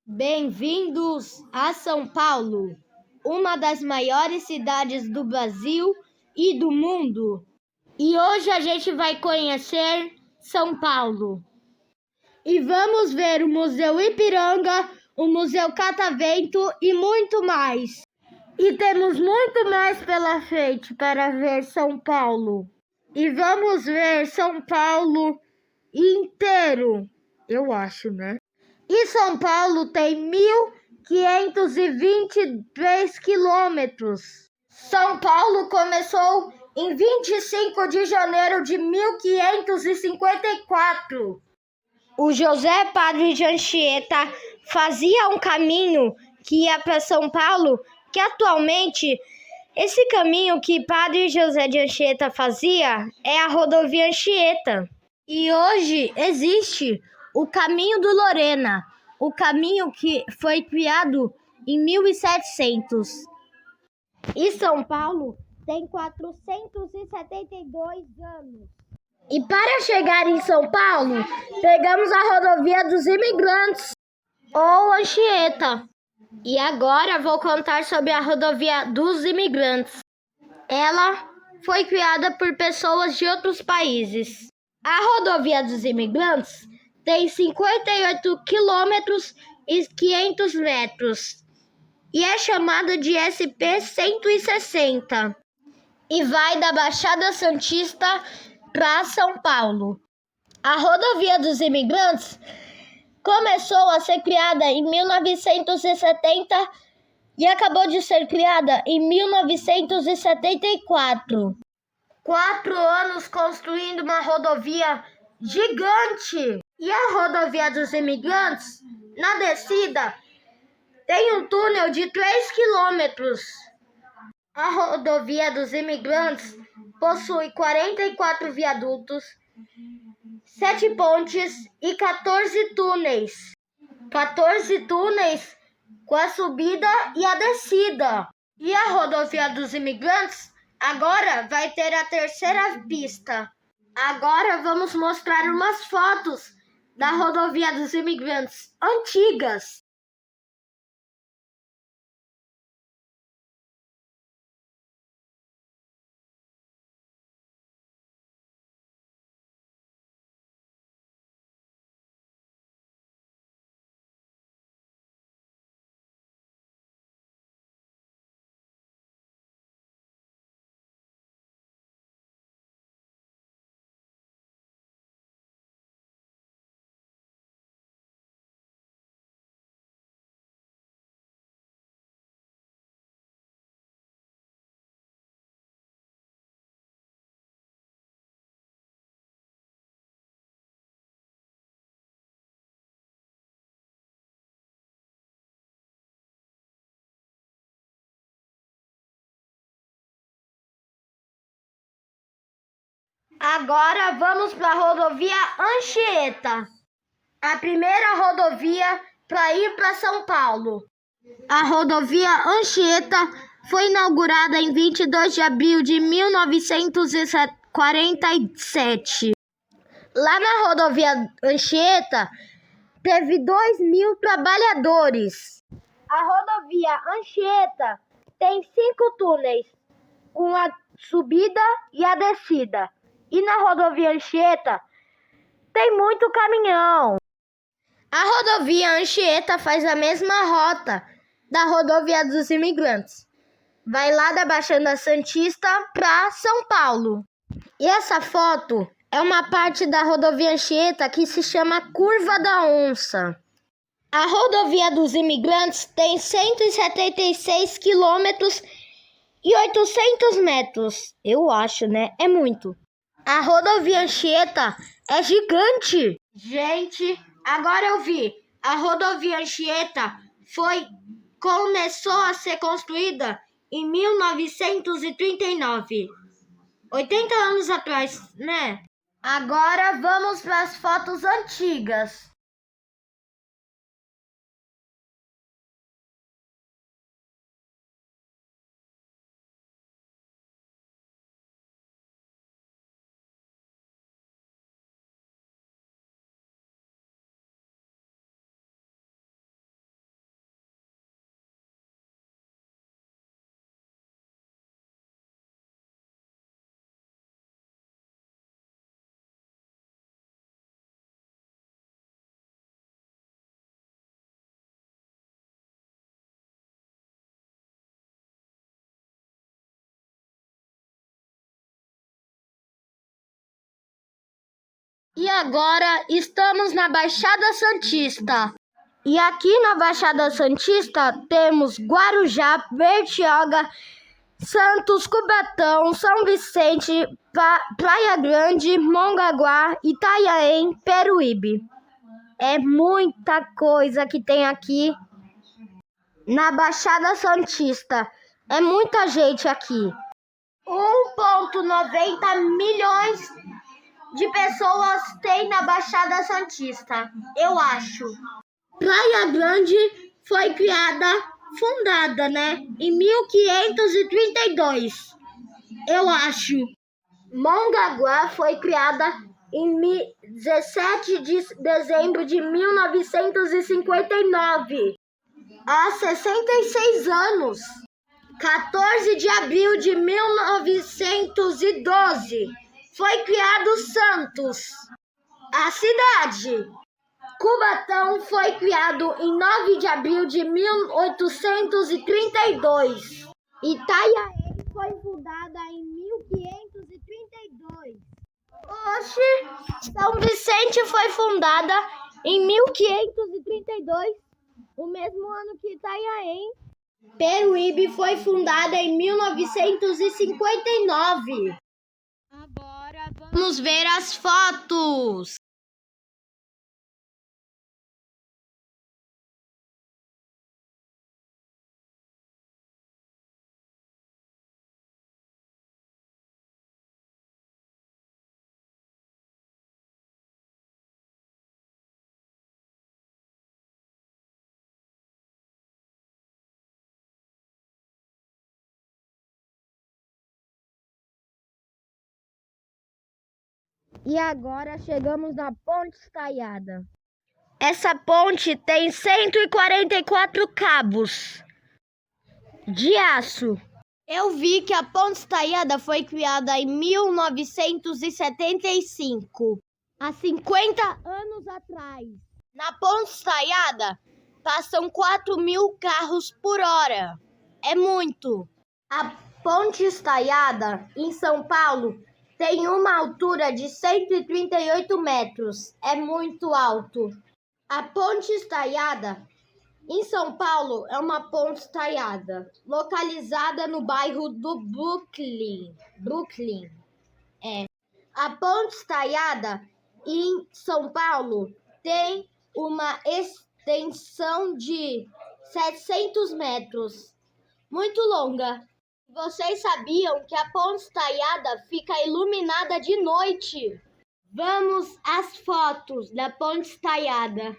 Bem-vindos a São Paulo, uma das maiores cidades do Brasil e do mundo. E hoje a gente vai conhecer São Paulo. E vamos ver o Museu Ipiranga, o Museu Catavento e muito mais. E temos muito mais pela frente para ver São Paulo. E vamos ver São Paulo inteiro, eu acho, né? E São Paulo tem 1.523 quilômetros. São Paulo começou em 25 de janeiro de 1554. O José Padre de Anchieta fazia um caminho que ia para São Paulo, que atualmente esse caminho que Padre José de Anchieta fazia é a rodovia Anchieta. E hoje existe o Caminho do Lorena, o caminho que foi criado em 1700. E São Paulo tem 472 anos. E para chegar em São Paulo, pegamos a rodovia dos Imigrantes, ou Anchieta. E agora vou contar sobre a rodovia dos Imigrantes. Ela foi criada por pessoas de outros países. A rodovia dos Imigrantes tem 58 quilômetros e 500 metros e é chamada de SP-160 e vai da Baixada Santista para São Paulo. A rodovia dos Imigrantes começou a ser criada em 1970 e acabou de ser criada em 1974. 4 anos construindo uma rodovia gigante. E a rodovia dos Imigrantes, na descida, tem um túnel de 3 quilômetros. A rodovia dos Imigrantes possui 44 viadutos, 7 pontes e 14 túneis. 14 túneis com a subida e a descida. E a rodovia dos Imigrantes agora vai ter a terceira pista. Agora vamos mostrar umas fotos da rodovia dos Imigrantes antigas. Agora vamos para a rodovia Anchieta, a primeira rodovia para ir para São Paulo. A rodovia Anchieta foi inaugurada em 22 de abril de 1947. Lá na rodovia Anchieta, teve 2.000 trabalhadores. A rodovia Anchieta tem 5 túneis, com a subida e a descida. E na rodovia Anchieta tem muito caminhão. A rodovia Anchieta faz a mesma rota da rodovia dos Imigrantes. Vai lá da Baixada Santista para São Paulo. E essa foto é uma parte da rodovia Anchieta que se chama Curva da Onça. A rodovia dos Imigrantes tem 176 quilômetros e 800 metros. Eu acho, né? É muito. A rodovia Anchieta é gigante. Gente, agora eu vi. A rodovia Anchieta começou a ser construída em 1939. 80 anos atrás, né? Agora vamos para as fotos antigas. E agora estamos na Baixada Santista. E aqui na Baixada Santista temos Guarujá, Bertioga, Santos, Cubatão, São Vicente, Praia Grande, Mongaguá, Itanhaém, Peruíbe. É muita coisa que tem aqui na Baixada Santista. É muita gente aqui. 1,90 milhões de pessoas tem na Baixada Santista, eu acho. Praia Grande foi fundada, em 1532, eu acho. Mongaguá foi criada em 17 de dezembro de 1959, há 66 anos. 14 de abril de 1912, foi criado Santos, a cidade. Cubatão foi criado em 9 de abril de 1832. Itanhaém foi fundada em 1532. Oxe, São Vicente foi fundada em 1532, o mesmo ano que Itanhaém. Peruíbe foi fundada em 1959. Agora vamos ver as fotos. E agora chegamos na Ponte Estaiada. Essa ponte tem 144 cabos de aço. Eu vi que a Ponte Estaiada foi criada em 1975, há 50 anos atrás. Na Ponte Estaiada passam 4.000 carros por hora. É muito. A Ponte Estaiada, em São Paulo, tem uma altura de 138 metros. É muito alto. A Ponte Estaiada, em São Paulo, é uma ponte estaiada, localizada no bairro do Brooklyn. A Ponte Estaiada, em São Paulo, tem uma extensão de 700 metros. Muito longa. Vocês sabiam que a Ponte Estaiada fica iluminada de noite? Vamos às fotos da Ponte Estaiada.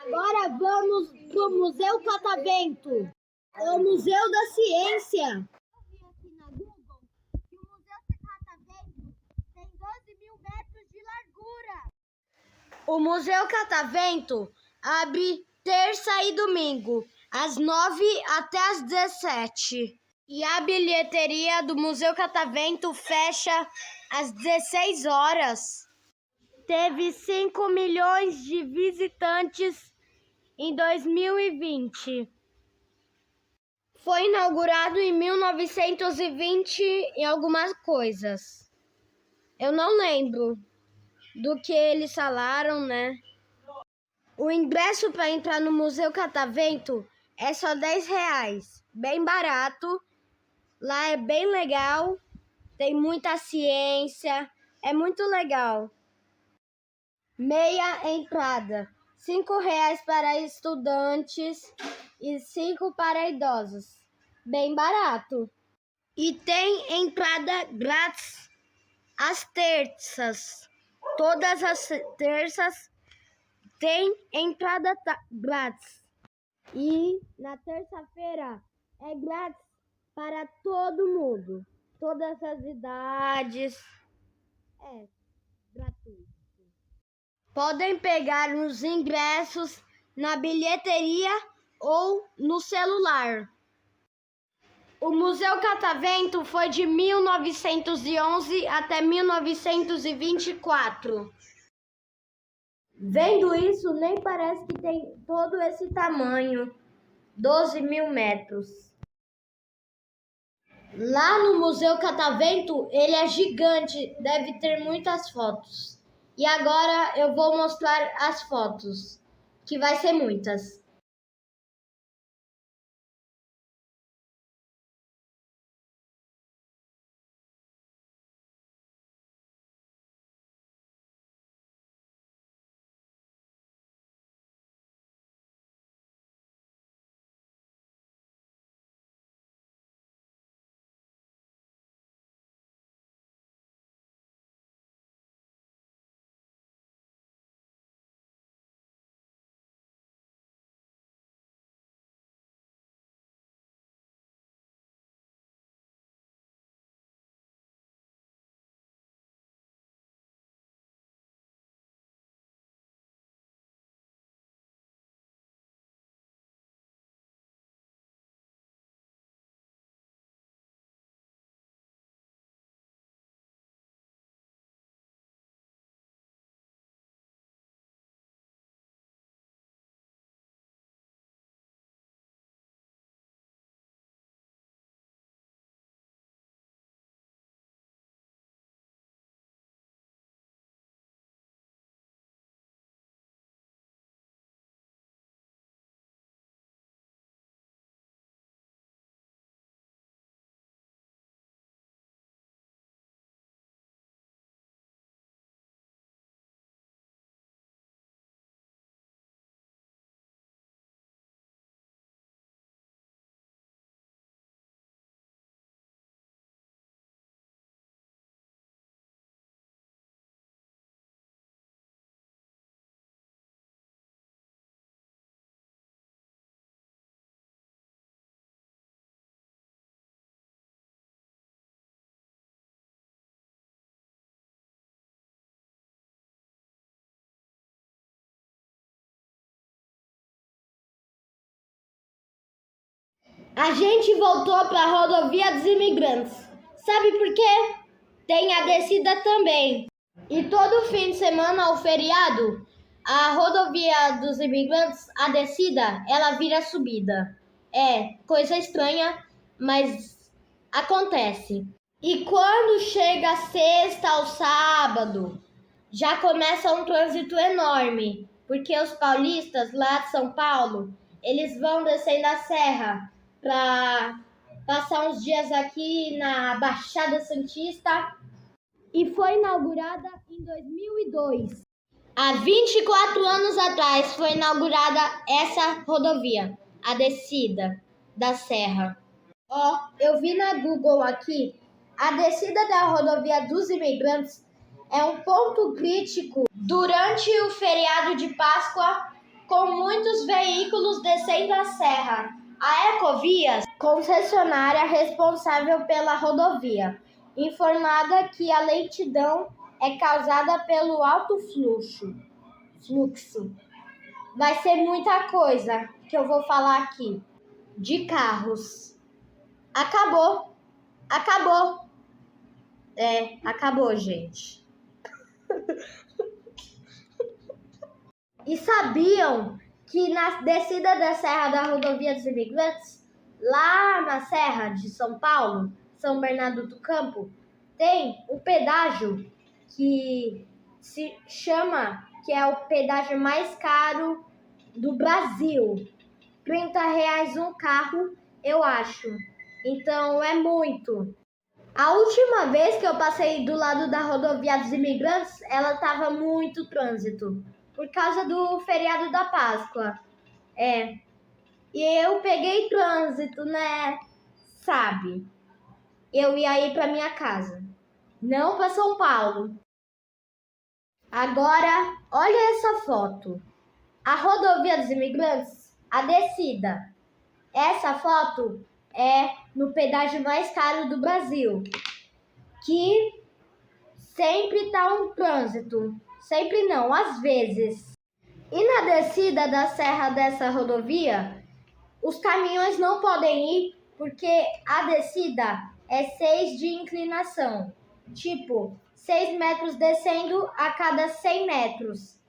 Agora vamos pro Museu Catavento, o Museu da Ciência. Eu vi aqui na Google que o Museu Catavento tem 12.000 metros de largura. O Museu Catavento abre terça e domingo, às 9 até às 17. E a bilheteria do Museu Catavento fecha às 16 horas. Teve 5 milhões de visitantes em 2020. Foi inaugurado em 1920 e algumas coisas. Eu não lembro do que eles falaram, O ingresso para entrar no Museu Catavento é só R$10. Bem barato. Lá é bem legal. Tem muita ciência. É muito legal. Meia entrada, R$ 5 para estudantes e 5 para idosos. Bem barato. E tem entrada grátis às terças. Todas as terças tem entrada grátis. E na terça-feira é grátis para todo mundo. Todas as idades. É gratuito. Podem pegar os ingressos na bilheteria ou no celular. O Museu Catavento foi de 1911 até 1924. Vendo isso, nem parece que tem todo esse tamanho, 12.000 metros. Lá no Museu Catavento, ele é gigante, deve ter muitas fotos. E agora eu vou mostrar as fotos, que vai ser muitas. A gente voltou para a rodovia dos imigrantes. Sabe por quê? Tem a descida também. E todo fim de semana, o feriado, a rodovia dos imigrantes, a descida, ela vira subida. É coisa estranha, mas acontece. E quando chega a sexta ou sábado, já começa um trânsito enorme, porque os paulistas lá de São Paulo, eles vão descendo a serra para passar uns dias aqui na Baixada Santista. E foi inaugurada em 2002. Há 24 anos atrás foi inaugurada essa rodovia, a descida da serra. Eu vi na Google aqui, a descida da rodovia dos imigrantes é um ponto crítico durante o feriado de Páscoa, com muitos veículos descendo a serra. A Ecovias, concessionária responsável pela rodovia, informada que a lentidão é causada pelo alto fluxo. Vai ser muita coisa que eu vou falar aqui. De carros. Acabou. Acabou, gente. E sabiam que na descida da Serra da Rodovia dos Imigrantes, lá na Serra de São Paulo, São Bernardo do Campo, tem um pedágio que se chama, que é o pedágio mais caro do Brasil. R$30 um carro, eu acho. Então é muito. A última vez que eu passei do lado da rodovia dos imigrantes, ela estava muito trânsito, por causa do feriado da Páscoa. E eu peguei trânsito, né? Sabe? Eu ia ir para minha casa, não para São Paulo. Agora, olha essa foto. A rodovia dos Imigrantes, a descida. Essa foto é no pedágio mais caro do Brasil, que sempre tá um trânsito. Sempre não, às vezes. E na descida da serra dessa rodovia, os caminhões não podem ir porque a descida é 6 de inclinação. Tipo, 6 metros descendo a cada 100 metros.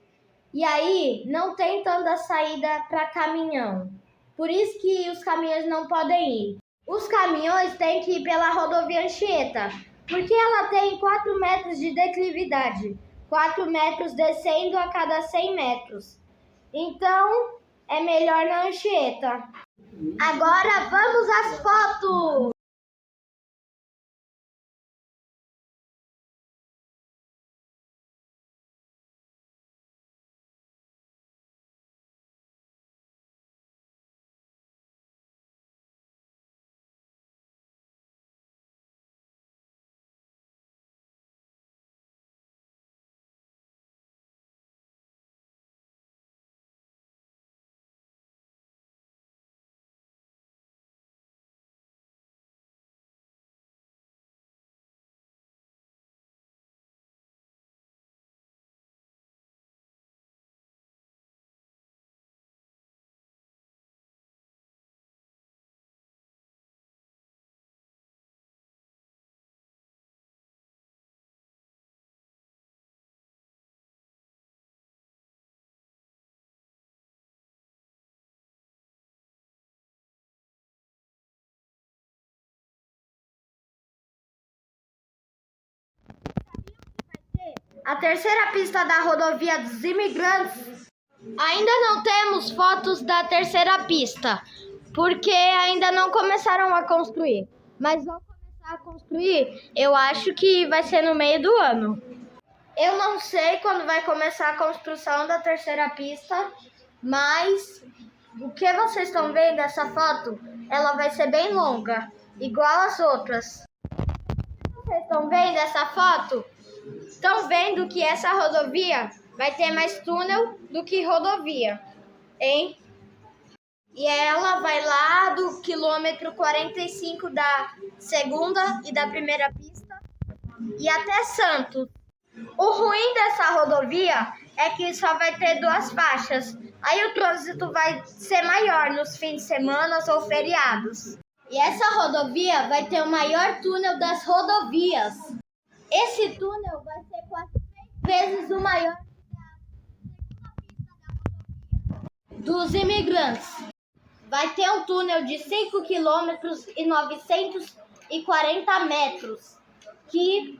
E aí não tem tanta saída para caminhão. Por isso que os caminhões não podem ir. Os caminhões têm que ir pela rodovia Anchieta, porque ela tem 4 metros de declividade. 4 metros descendo a cada 100 metros. Então, é melhor na Anchieta. Agora vamos às fotos! A terceira pista da rodovia dos Imigrantes. Ainda não temos fotos da terceira pista, porque ainda não começaram a construir. Mas vão começar a construir, eu acho que vai ser no meio do ano. Eu não sei quando vai começar a construção da terceira pista, mas o que vocês estão vendo, essa foto, ela vai ser bem longa, igual as outras. Vocês estão vendo essa foto? Estão vendo que essa rodovia vai ter mais túnel do que rodovia, hein? E ela vai lá do quilômetro 45 da segunda e da primeira pista e até Santos. O ruim dessa rodovia é que só vai ter 2 faixas. Aí o trânsito vai ser maior nos fins de semana ou feriados. E essa rodovia vai ter o maior túnel das rodovias. Esse túnel vai ser 4 vezes o maior dos Imigrantes. Vai ter um túnel de 5 quilômetros e 940 metros, que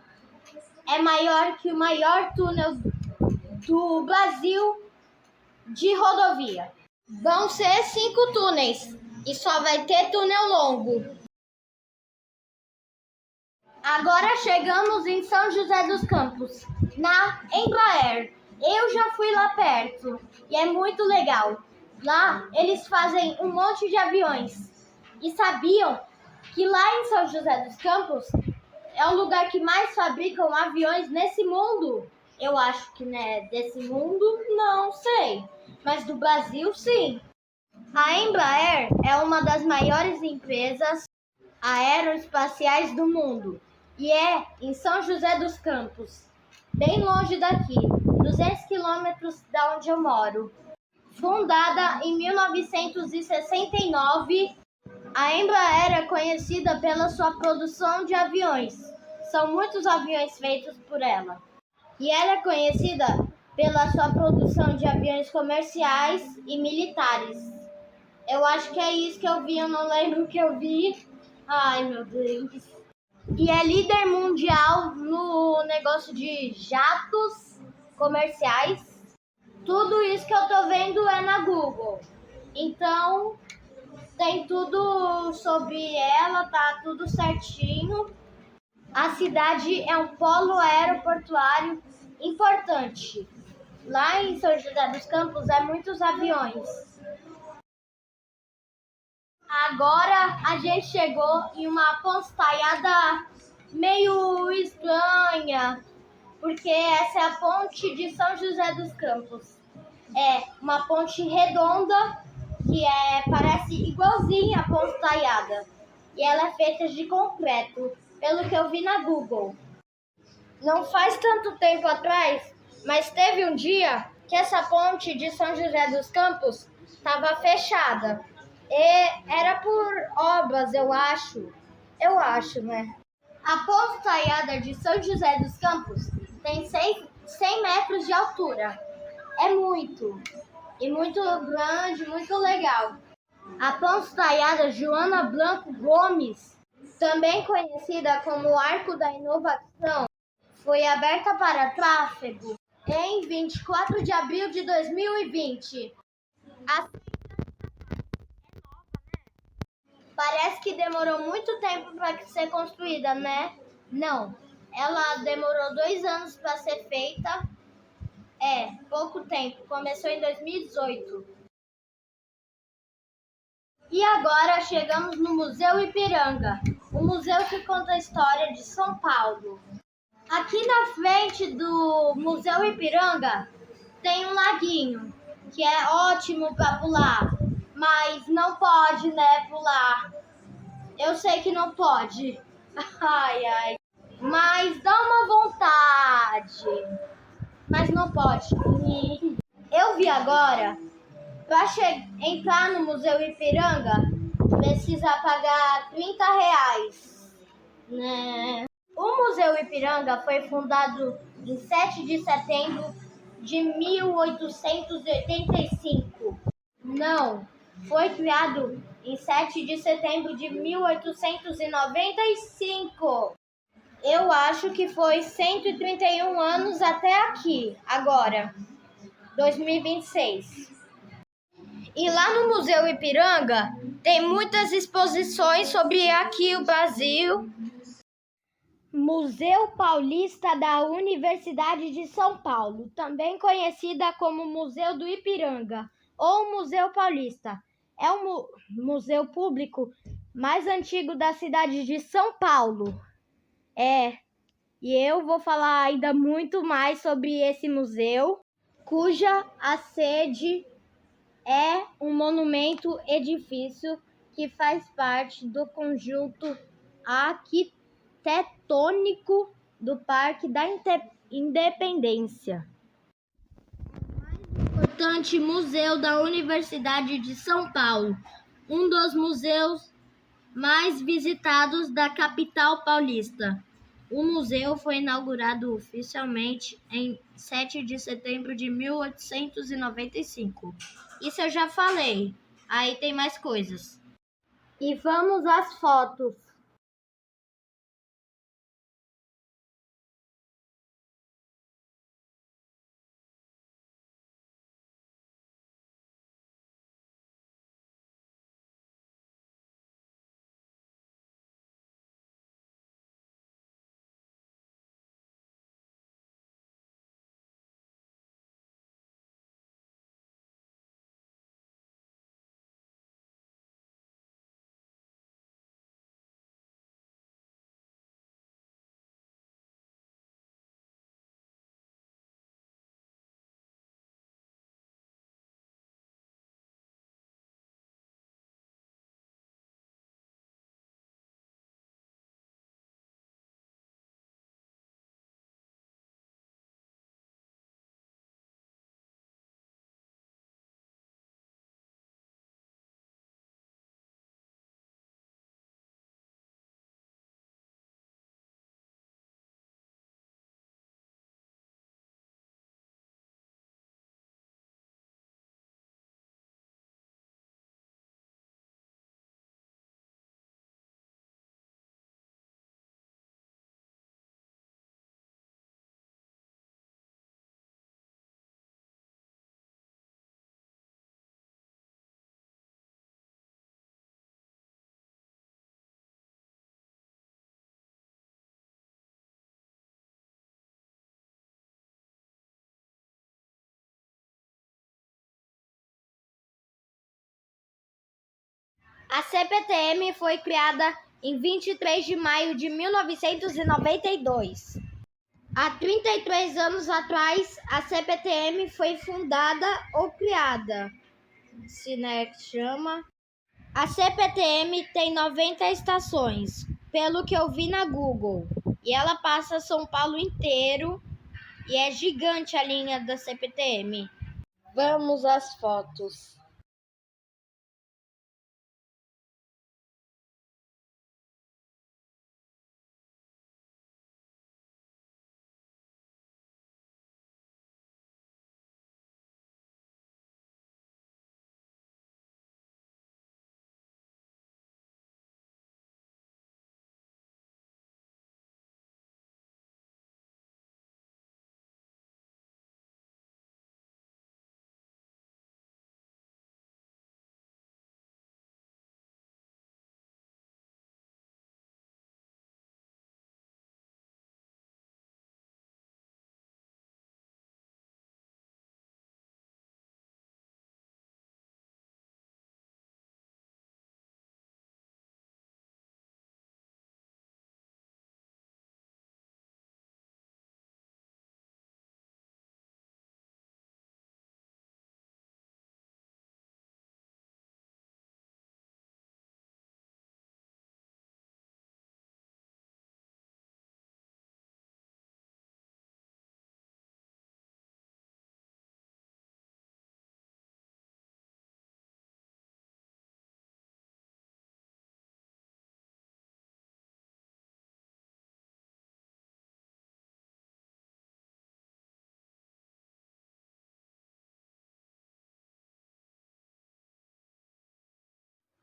é maior que o maior túnel do Brasil de rodovia. Vão ser 5 túneis e só vai ter túnel longo. Agora chegamos em São José dos Campos, na Embraer. Eu já fui lá perto e é muito legal. Lá eles fazem um monte de aviões. E sabiam que lá em São José dos Campos é o lugar que mais fabricam aviões nesse mundo? Eu acho que né, desse mundo, não sei. Mas do Brasil, sim. A Embraer é uma das maiores empresas aeroespaciais do mundo. E é em São José dos Campos, bem longe daqui, 200 quilômetros da onde eu moro. Fundada em 1969, a Embraer é conhecida pela sua produção de aviões. São muitos aviões feitos por ela. E ela é conhecida pela sua produção de aviões comerciais e militares. Eu acho que é isso que eu vi, eu não lembro o que eu vi. Ai, meu Deus. E é líder mundial no negócio de jatos comerciais. Tudo isso que eu tô vendo é na Google. Então, tem tudo sobre ela, tá tudo certinho. A cidade é um polo aeroportuário importante. Lá em São José dos Campos é muitos aviões. Agora a gente chegou em uma pontaiada meio estranha, porque essa é a ponte de São José dos Campos. É uma ponte redonda que parece igualzinha a pontaiada. E ela é feita de concreto, pelo que eu vi na Google. Não faz tanto tempo atrás, mas teve um dia que essa ponte de São José dos Campos estava fechada. E era por obras, eu acho. Eu acho, né? A ponte Taiada de São José dos Campos tem 100 metros de altura. É muito. E muito grande, muito legal. A ponte Taiada Joana Blanco Gomes, também conhecida como Arco da Inovação, foi aberta para tráfego em 24 de abril de 2020. Parece que demorou muito tempo para ser construída, né? Não, ela demorou 2 anos para ser feita. Pouco tempo. Começou em 2018. E agora chegamos no Museu Ipiranga, o museu que conta a história de São Paulo. Aqui na frente do Museu Ipiranga tem um laguinho, que é ótimo para pular, mas não pode, né, pular. Eu sei que não pode. Ai, ai. Mas dá uma vontade. Mas não pode. Eu vi agora, para entrar no Museu Ipiranga, precisa pagar R$ 30, né? O Museu Ipiranga foi fundado em 7 de setembro de 1885. Não, foi criado em 7 de setembro de 1895. Eu acho que foi 131 anos até aqui, agora, 2026. E lá no Museu Ipiranga tem muitas exposições sobre aqui o Brasil. Museu Paulista da Universidade de São Paulo, também conhecida como Museu do Ipiranga ou Museu Paulista. É o museu público mais antigo da cidade de São Paulo. E eu vou falar ainda muito mais sobre esse museu, cuja a sede é um monumento edifício que faz parte do conjunto arquitetônico do Parque da Independência. O mais importante museu da Universidade de São Paulo, um dos museus mais visitados da capital paulista. O museu foi inaugurado oficialmente em 7 de setembro de 1895. Isso eu já falei. Aí tem mais coisas. E vamos às fotos. A CPTM foi criada em 23 de maio de 1992. Há 33 anos atrás, a CPTM foi fundada ou criada. A CPTM tem 90 estações, pelo que eu vi na Google. E ela passa São Paulo inteiro e é gigante a linha da CPTM. Vamos às fotos.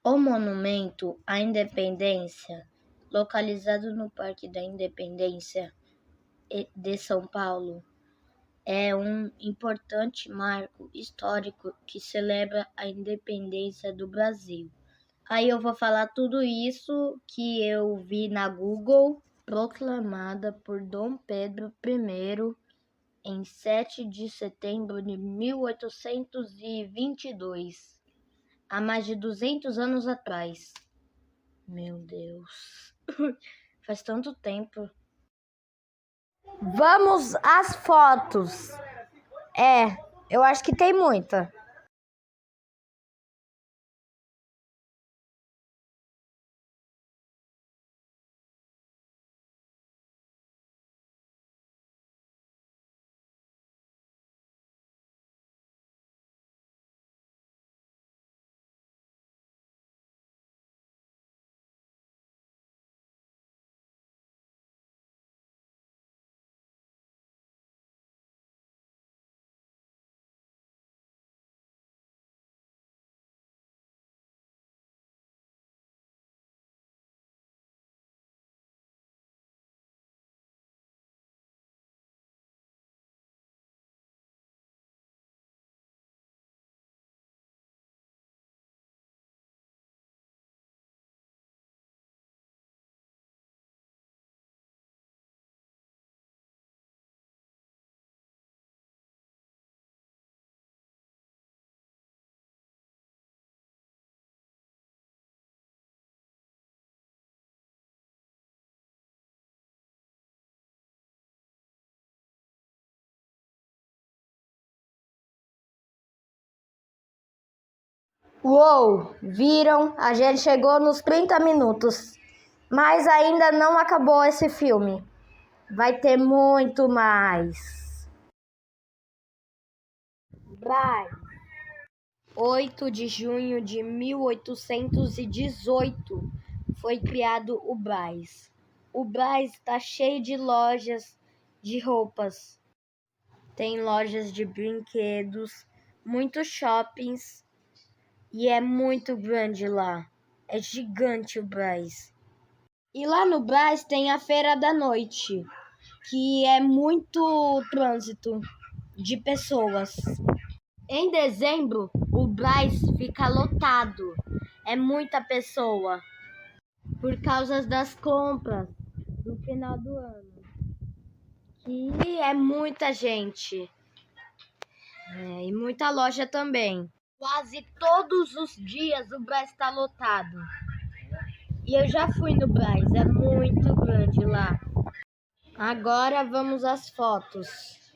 O Monumento à Independência, localizado no Parque da Independência de São Paulo, é um importante marco histórico que celebra a independência do Brasil. Aí eu vou falar tudo isso que eu vi na Google, proclamada por Dom Pedro I em 7 de setembro de 1822. Há mais de 200 anos atrás. Meu Deus, faz tanto tempo. Vamos às fotos. Eu acho que tem muita. Uou, viram? A gente chegou nos 30 minutos, mas ainda não acabou esse filme. Vai ter muito mais. Vai. 8 de junho de 1818 foi criado o Brás. O Brás está cheio de lojas de roupas. Tem lojas de brinquedos, muitos shoppings e é muito grande lá. É gigante o Brás. E lá no Brás tem a Feira da Noite, que é muito trânsito de pessoas. Em dezembro, o Brás fica lotado. É muita pessoa por causa das compras do final do ano. Que é muita gente. E muita loja também. Quase todos os dias o Brás está lotado. E eu já fui no Brás, é muito grande lá. Agora vamos às fotos.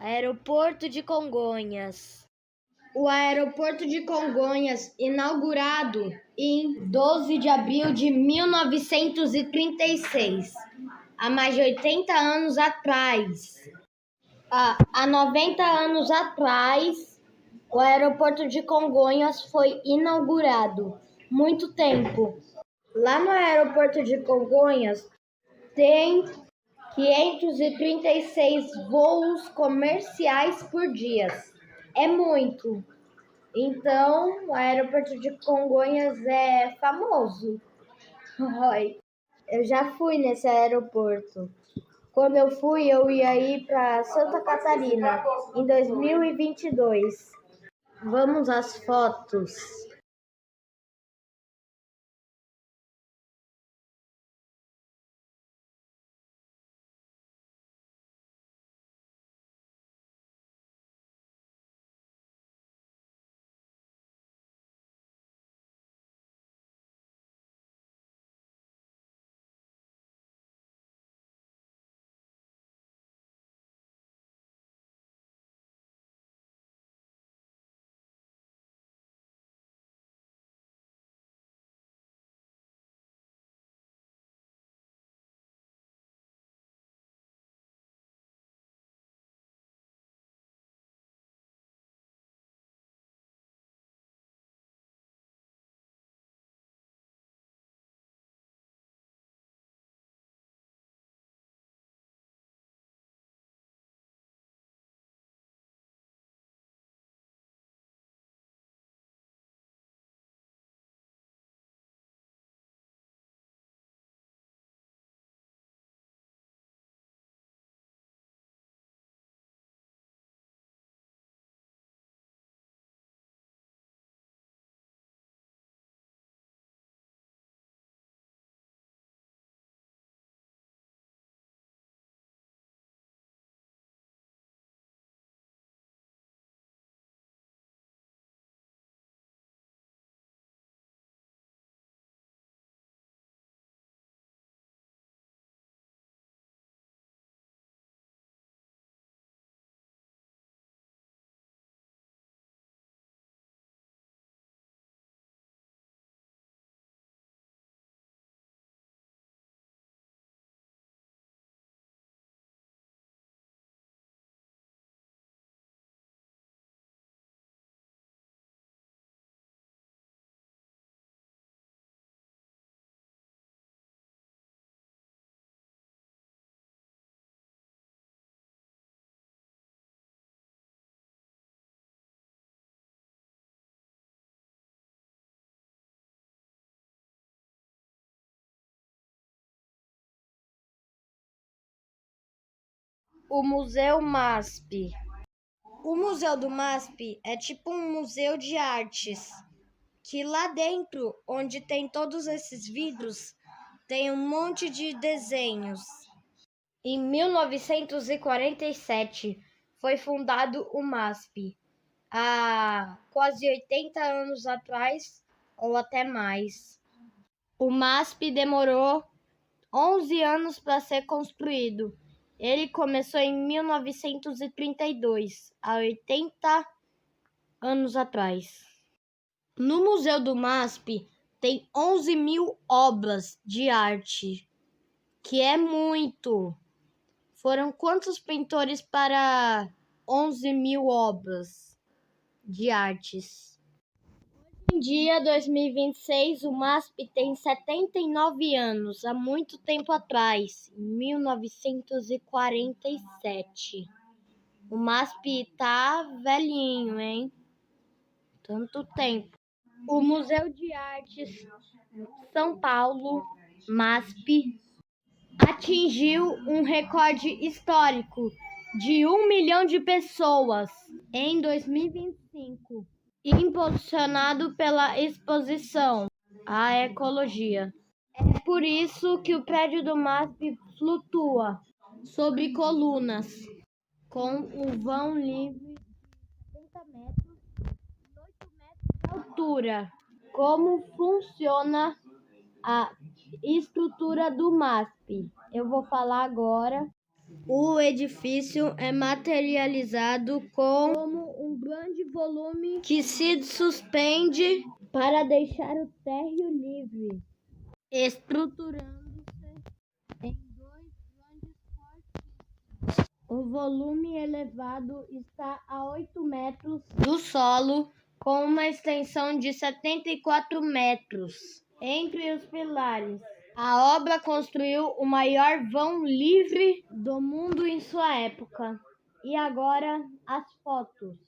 Aeroporto de Congonhas. O aeroporto de Congonhas, inaugurado em 12 de abril de 1936, há mais de 80 anos atrás. Há 90 anos atrás, o aeroporto de Congonhas foi inaugurado. Muito tempo. Lá no aeroporto de Congonhas tem 536 voos comerciais por dia. É muito. Então, o aeroporto de Congonhas é famoso. Eu já fui nesse aeroporto. Quando eu fui, eu ia ir para Santa Catarina em 2022. Vamos às fotos. o Museu MASP. O Museu do MASP é tipo um museu de artes, que lá dentro, onde tem todos esses vidros, tem um monte de desenhos. Em 1947 foi fundado o MASP, há quase 80 anos atrás, ou até mais. O MASP demorou 11 anos para ser construído. Ele começou em 1932, há 80 anos atrás. No Museu do MASP tem 11 mil obras de arte, que é muito. Foram quantos pintores para 11 mil obras de artes? Hoje em dia, 2026, o MASP tem 79 anos, há muito tempo atrás, em 1947. O MASP tá velhinho, hein? Tanto tempo. O Museu de Artes São Paulo, MASP, atingiu um recorde histórico de 1 milhão de pessoas em 2025, impulsionado pela exposição à ecologia. É por isso que o prédio do MASP flutua sobre colunas, com um vão livre de 70 metros e 8 metros de altura. Como funciona a estrutura do MASP? Eu vou falar agora. O edifício é materializado como um grande volume que se suspende para deixar o térreo livre, estruturando-se em dois grandes corpos. O volume elevado está a 8 metros do solo, com uma extensão de 74 metros entre os pilares. A obra construiu o maior vão livre do mundo em sua época. E agora as fotos.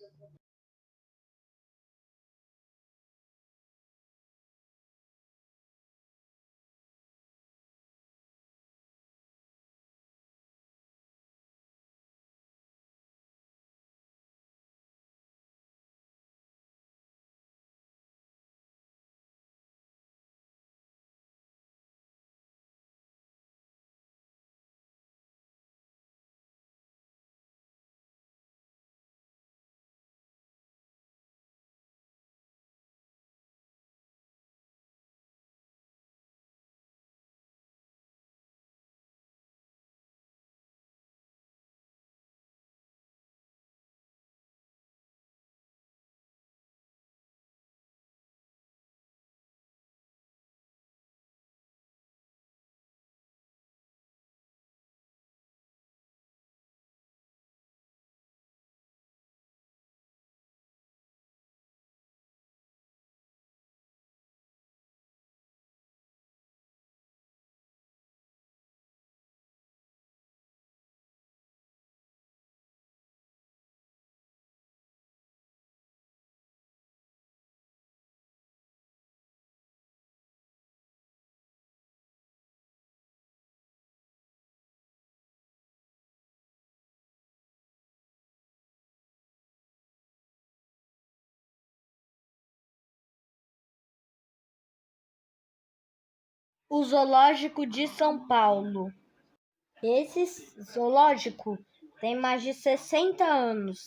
O Zoológico de São Paulo. Esse zoológico tem mais de 60 anos.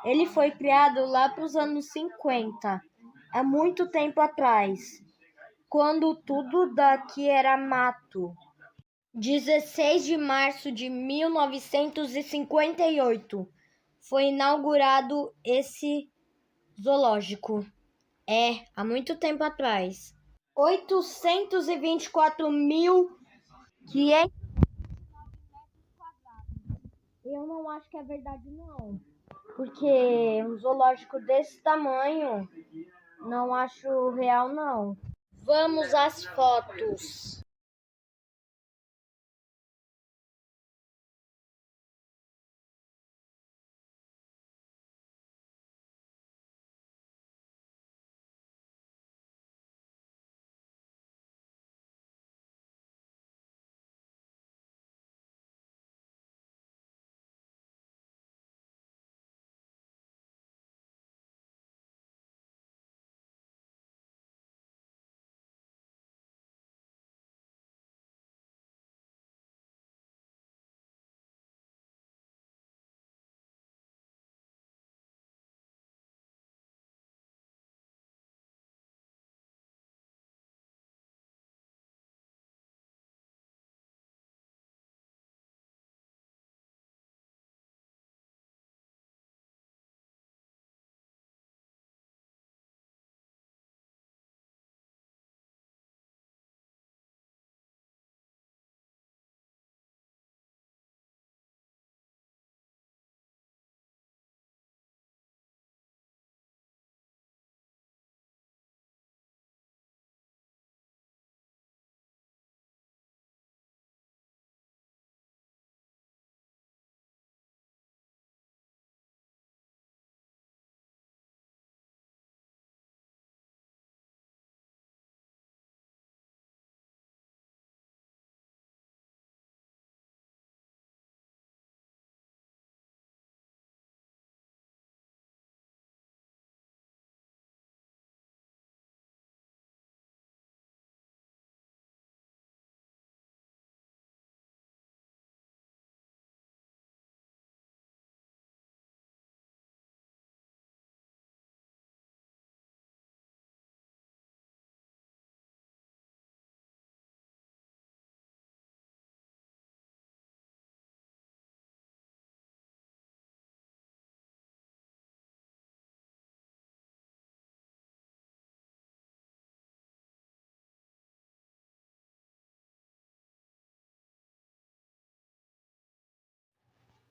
Ele foi criado lá para os anos 50, há muito tempo atrás, quando tudo daqui era mato. 16 de março de 1958 foi inaugurado esse zoológico. Há muito tempo atrás. 824.500. Eu não acho que é verdade, não. Porque um zoológico desse tamanho, não acho real, não. Vamos às fotos.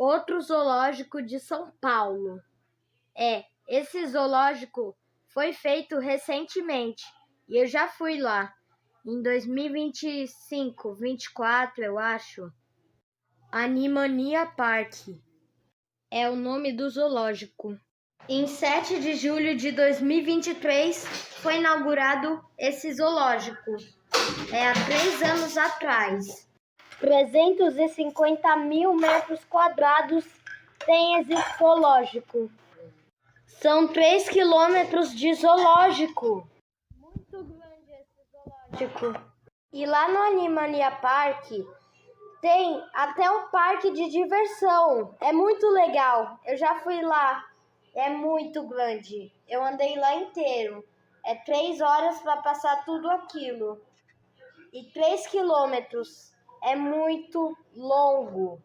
outro zoológico de São Paulo. Esse zoológico foi feito recentemente e eu já fui lá, em 2025, 24, eu acho. Animania Park é o nome do zoológico. Em 7 de julho de 2023 foi inaugurado esse zoológico. Há 3 anos atrás. 350 mil metros quadrados tem esse zoológico. São 3 quilômetros de zoológico. Muito grande esse zoológico. E lá no Animania Park tem até um parque de diversão. É muito legal. Eu já fui lá. É muito grande. Eu andei lá inteiro. 3 horas para passar tudo aquilo. E 3 quilômetros. É muito longo.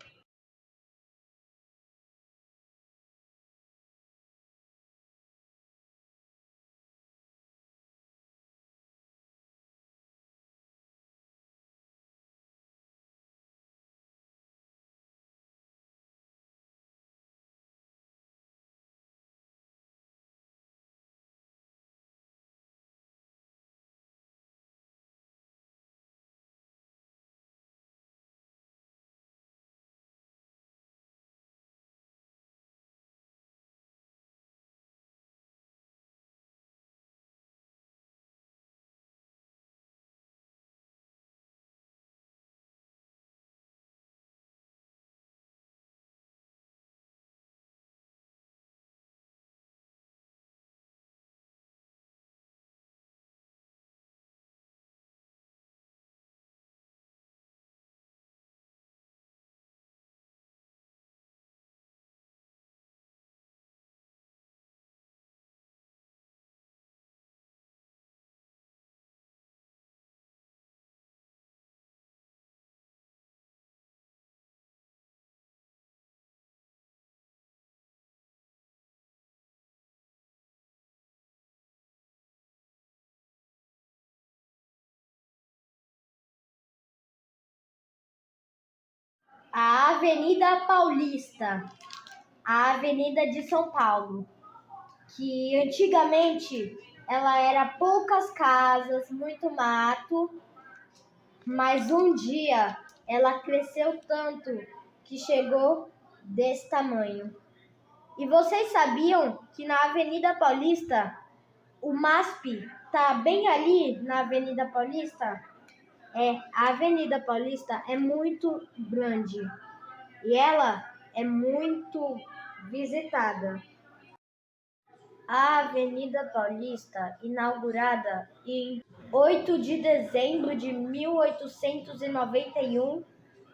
A Avenida Paulista, a Avenida de São Paulo, que antigamente ela era poucas casas, muito mato, mas um dia ela cresceu tanto que chegou desse tamanho. E vocês sabiam que na Avenida Paulista, o MASP tá bem ali na Avenida Paulista? A Avenida Paulista é muito grande e ela é muito visitada. A Avenida Paulista, inaugurada em 8 de dezembro de 1891,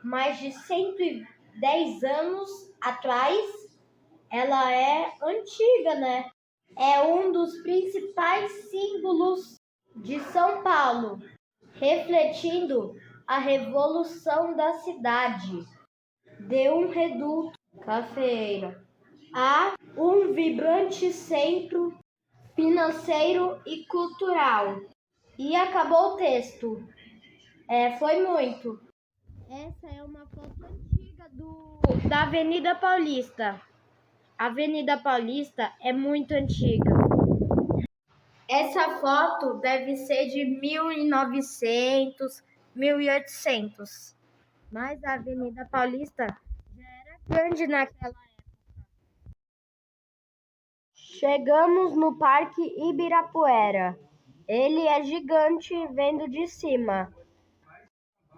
mais de 110 anos atrás, ela é antiga, né? É um dos principais símbolos de São Paulo, refletindo a revolução da cidade de um reduto cafeeiro a um vibrante centro financeiro e cultural. E acabou o texto. Foi muito. Essa é uma foto antiga da Avenida Paulista. A Avenida Paulista é muito antiga. Essa foto deve ser de 1900, 1800. Mas a Avenida Paulista já era grande naquela época. Chegamos no Parque Ibirapuera. Ele é gigante vendo de cima.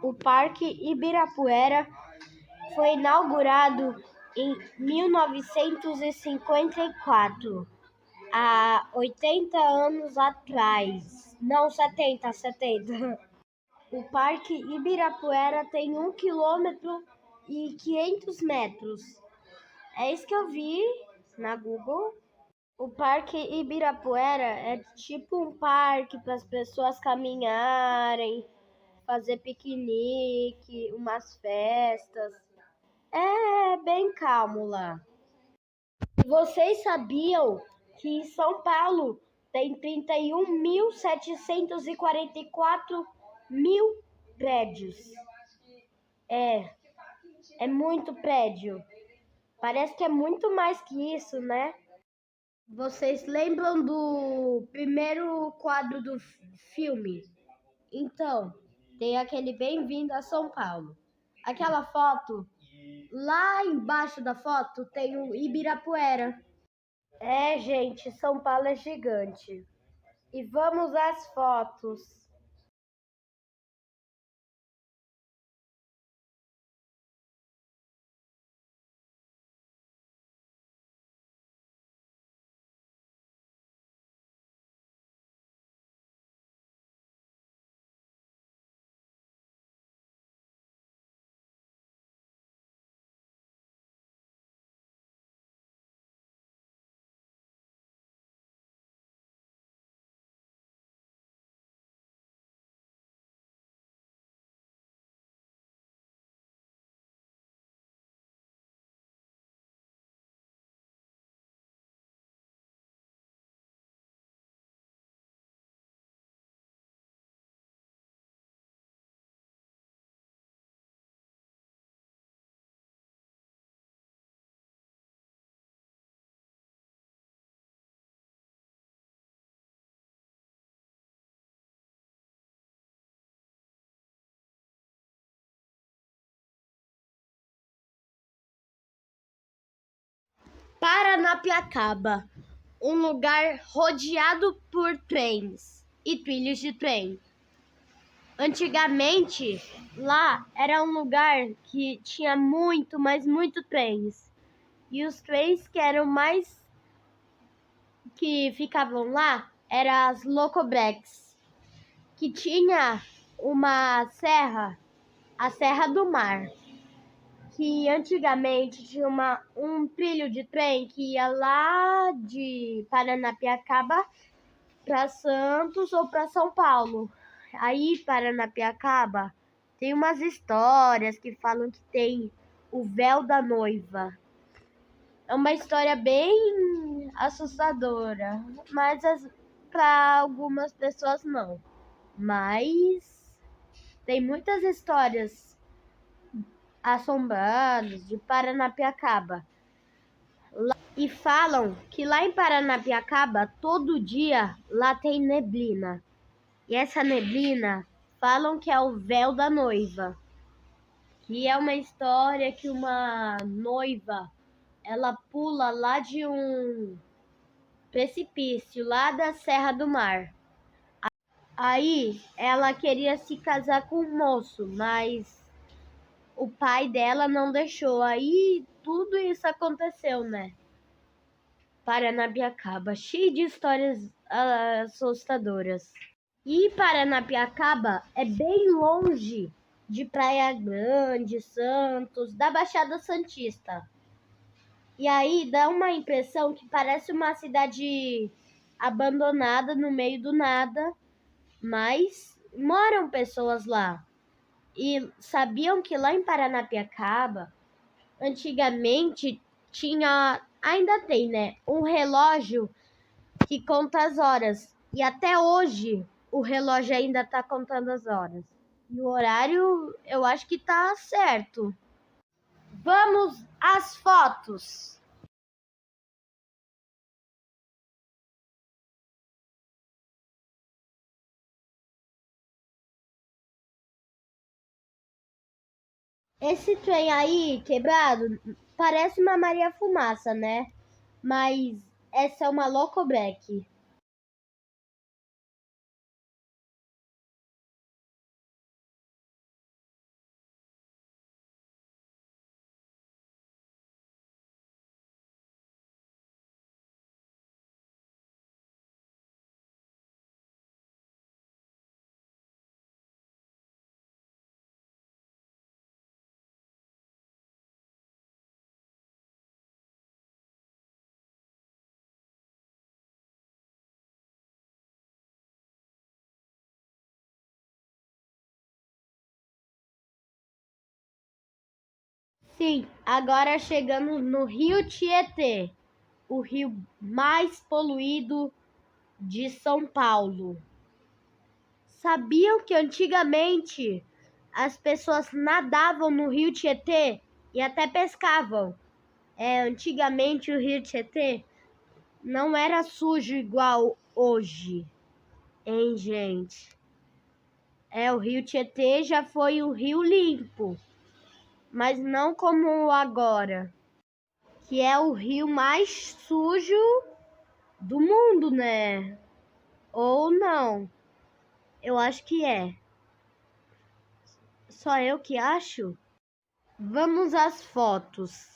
O Parque Ibirapuera foi inaugurado em 1954, há 80 anos atrás. Não, 70. O Parque Ibirapuera tem 1 quilômetro e 500 metros. É isso que eu vi na Google. O Parque Ibirapuera é tipo um parque para as pessoas caminharem, fazer piquenique, umas festas. É bem calmo lá. Vocês sabiam que em São Paulo tem 31.744 mil prédios? É muito prédio. Parece que é muito mais que isso, né? Vocês lembram do primeiro quadro do filme? Então, tem aquele Bem-vindo a São Paulo. Aquela foto, lá embaixo da foto tem o Ibirapuera. É, gente, São Paulo é gigante. E vamos às fotos. Paranapiacaba, um lugar rodeado por trens e trilhos de trem. Antigamente, lá era um lugar que tinha muito, mas muito trens. E os trens que eram mais que ficavam lá eram as Locobrex, que tinha uma serra, a Serra do Mar, que antigamente tinha um trilho de trem que ia lá de Paranapiacaba para Santos ou para São Paulo. Aí, Paranapiacaba, tem umas histórias que falam que tem o véu da noiva. É uma história bem assustadora, mas para algumas pessoas não. Mas tem muitas histórias assombradas de Paranapiacaba. E falam que lá em Paranapiacaba, todo dia, lá tem neblina. E essa neblina falam que é o véu da noiva. Que é uma história que uma noiva, ela pula lá de um precipício, lá da Serra do Mar. Aí ela queria se casar com um moço, mas o pai dela não deixou. Aí tudo isso aconteceu, né? Paranapiacaba, cheio de histórias assustadoras. E Paranapiacaba é bem longe de Praia Grande, Santos, da Baixada Santista. E aí dá uma impressão que parece uma cidade abandonada no meio do nada, mas moram pessoas lá. E sabiam que lá em Paranapiacaba, antigamente tinha, ainda tem, né, um relógio que conta as horas. E até hoje o relógio ainda está contando as horas. E o horário eu acho que tá certo. Vamos às fotos. Esse trem aí quebrado parece uma Maria Fumaça, né? Mas essa é uma Locobreak. Sim, agora chegamos no Rio Tietê, o rio mais poluído de São Paulo. Sabiam que antigamente as pessoas nadavam no Rio Tietê e até pescavam? Antigamente o rio Tietê não era sujo igual hoje, hein, gente? O rio Tietê já foi um rio limpo, mas não como agora, que é o rio mais sujo do mundo, né? Ou não? Eu acho que é. Só eu que acho? Vamos às fotos.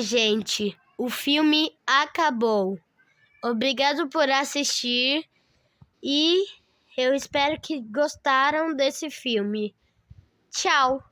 Gente, o filme acabou. Obrigado por assistir e eu espero que gostaram desse filme. Tchau!